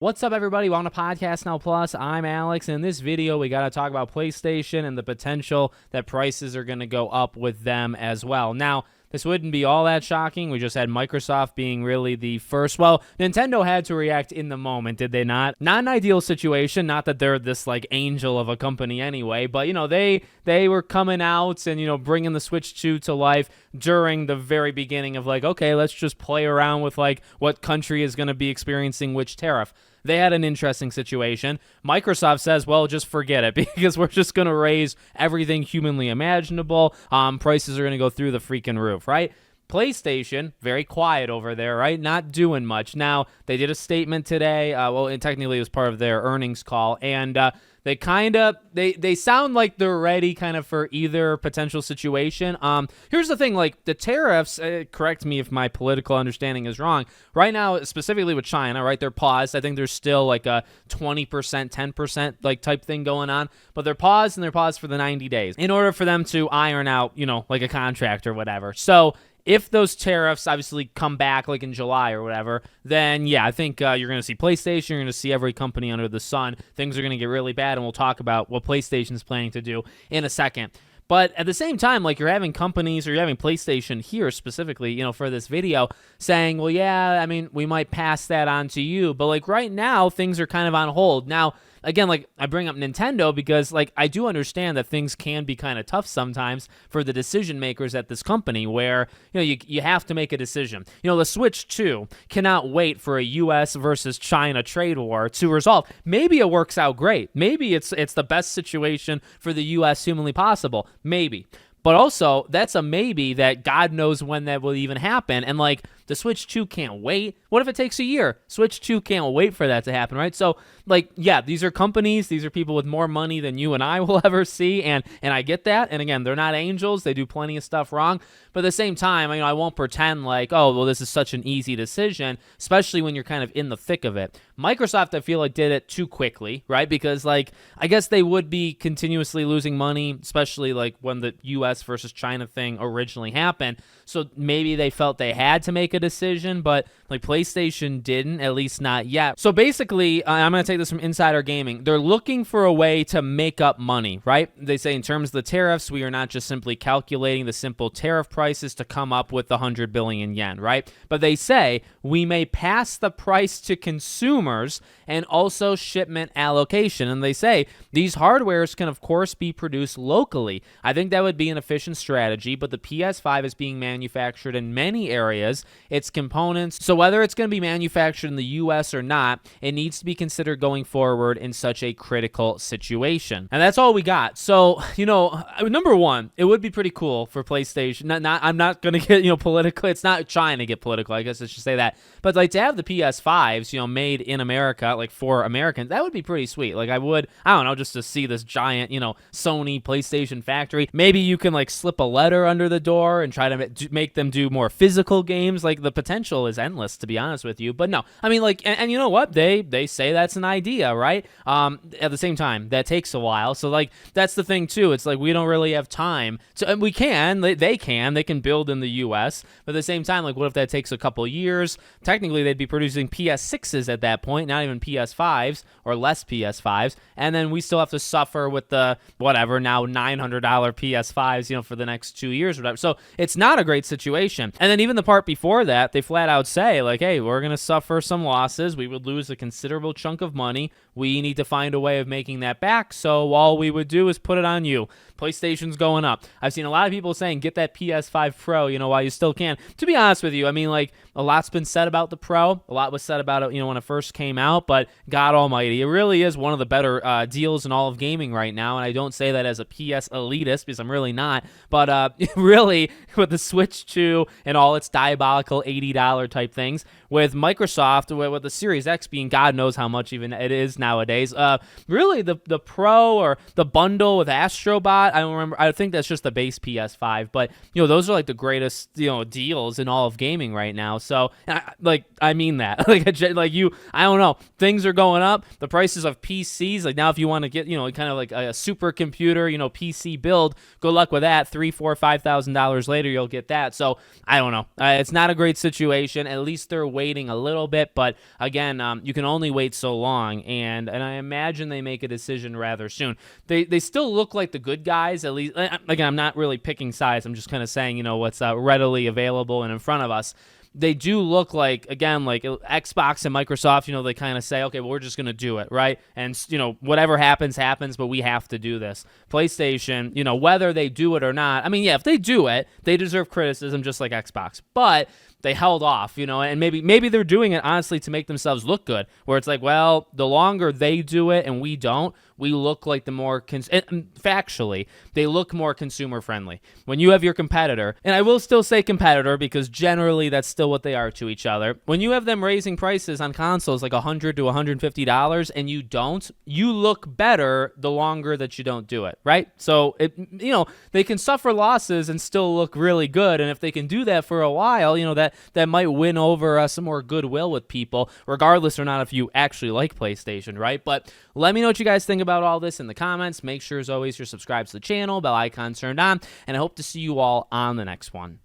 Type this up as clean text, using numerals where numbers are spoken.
What's up, everybody? Welcome to Podcast Now Plus. I'm Alex, and in this video, we got to talk about PlayStation and the potential that prices are going to go up with them as well. Now, this wouldn't be all that shocking. We just had Microsoft being really the first. Well, Nintendo had to react in the moment, did they not? Not an ideal situation. Not that they're this like angel of a company anyway, but they were coming out and bringing the Switch 2 to life during the very beginning of like, okay, let's just play around with like what country is going to be experiencing which tariff. They had an interesting situation. Microsoft says, well, just forget it because we're just going to raise everything humanly imaginable. Prices are going to go through the freaking roof, right? PlayStation, very quiet over there, right? Not doing much. Now, they did a statement today. And technically it was part of their earnings call. And they sound like they're ready kind of for either potential situation. Here's the thing, like the tariffs, correct me if my political understanding is wrong. Right now, specifically with China, right, they're paused. I think there's still like a 20%, 10% like type thing going on, but they're paused and they're paused for the 90 days in order for them to iron out, like a contract or whatever. So if those tariffs obviously come back like in July or whatever, then yeah, I think you're going to see PlayStation, you're going to see every company under the sun. Things are going to get really bad, and we'll talk about what PlayStation is planning to do in a second. But at the same time, like you're having companies or you're having PlayStation here specifically, for this video saying, well, yeah, I mean, we might pass that on to you. But like right now, things are kind of on hold. Now, again, like I bring up Nintendo because like I do understand that things can be kind of tough sometimes for the decision makers at this company where, you have to make a decision. The Switch 2 cannot wait for a US versus China trade war to resolve. Maybe it works out great. Maybe it's the best situation for the US humanly possible. Maybe. But also, that's a maybe that God knows when that will even happen. And like the Switch 2 can't wait. What if it takes a year? Switch 2 can't wait for that to happen, right? So, like, yeah, these are companies. These are people with more money than you and I will ever see. And I get that. And again, they're not angels. They do plenty of stuff wrong. But at the same time, I won't pretend like, oh, well, this is such an easy decision, especially when you're kind of in the thick of it. Microsoft, I feel like, did it too quickly, right? Because, like, I guess they would be continuously losing money, especially, like, when the U.S. versus China thing originally happened. So maybe they felt they had to make a decision, but like PlayStation didn't, at least not yet. So basically, I'm going to take this from Insider Gaming. They're looking for a way to make up money, right? They say in terms of the tariffs, we are not just simply calculating the simple tariff prices to come up with the 100 billion yen, right? But they say we may pass the price to consumers and also shipment allocation. And they say these hardwares can, of course, be produced locally. I think that would be an efficient strategy, but the PS5 is being manufactured in many areas. Its components, so whether it's going to be manufactured in the U.S. or not, it needs to be considered going forward in such a critical situation. And that's all we got. So, number one, it would be pretty cool for PlayStation. I'm not going to get, political. It's not trying to get political, I guess I should say that. But like to have the PS5s, made in America, like for Americans, that would be pretty sweet. Like I don't know, just to see this giant, Sony PlayStation factory. Maybe you can like slip a letter under the door and try to make them do more physical games. Like the potential is endless, to be honest with you. But no, I mean, like, and you know what? They say that's an idea, right? At the same time, that takes a while. So like that's the thing too. It's like we don't really have time to. And we can. They can build in the U.S. But at the same time, like, what if that takes a couple years? Technically, they'd be producing PS6s at that point, not even PS5s or less PS5s, and then we still have to suffer with the whatever now $900 PS5s, for the next 2 years or whatever. So it's not a great situation. And then even the part before that, they flat out say like, hey, we're going to suffer some losses. We would lose a considerable chunk of money. We need to find a way of making that back. So all we would do is put it on you. PlayStation's going up. I've seen a lot of people saying, get that PS5 Pro, while you still can. To be honest with you, I mean, like, a lot's been said about the Pro. A lot was said about it, when it first came out. But God almighty, it really is one of the better deals in all of gaming right now. And I don't say that as a PS elitist because I'm really not. But really, with the Switch 2 and all its diabolical $80 type things, with Microsoft, with the Series X being God knows how much even it is nowadays, really the Pro or the bundle with Astrobot, I don't remember. I think that's just the base PS5. But, those are like the greatest, deals in all of gaming right now. So, I mean that. I don't know. Things are going up. The prices of PCs, like now if you want to get, kind of like a super computer, PC build, good luck with that. $3,000, $4,000, $5,000 later, you'll get that. So, I don't know. It's not a great situation. At least they're waiting a little bit, but again, you can only wait so long, and I imagine they make a decision rather soon. They still look like the good guys, at least. Again, I'm not really picking sides. I'm just kind of saying, what's readily available and in front of us. They do look like, again, like Xbox and Microsoft, they kind of say, okay, well, we're just going to do it, right? And, whatever happens, but we have to do this. PlayStation, whether they do it or not, I mean, yeah, if they do it, they deserve criticism just like Xbox. But they held off, and maybe they're doing it, honestly, to make themselves look good, where it's like, well, the longer they do it and we don't, we look like the more, factually, they look more consumer-friendly. When you have your competitor, and I will still say competitor because generally that's still what they are to each other, when you have them raising prices on consoles like $100 to $150 and you don't, you look better the longer that you don't do it, right? So, they can suffer losses and still look really good, and if they can do that for a while, that might win over some more goodwill with people, regardless or not if you actually like PlayStation, right? But let me know what you guys think about all this in the comments. Make sure, as always, you're subscribed to the channel, bell icon turned on, and I hope to see you all on the next one.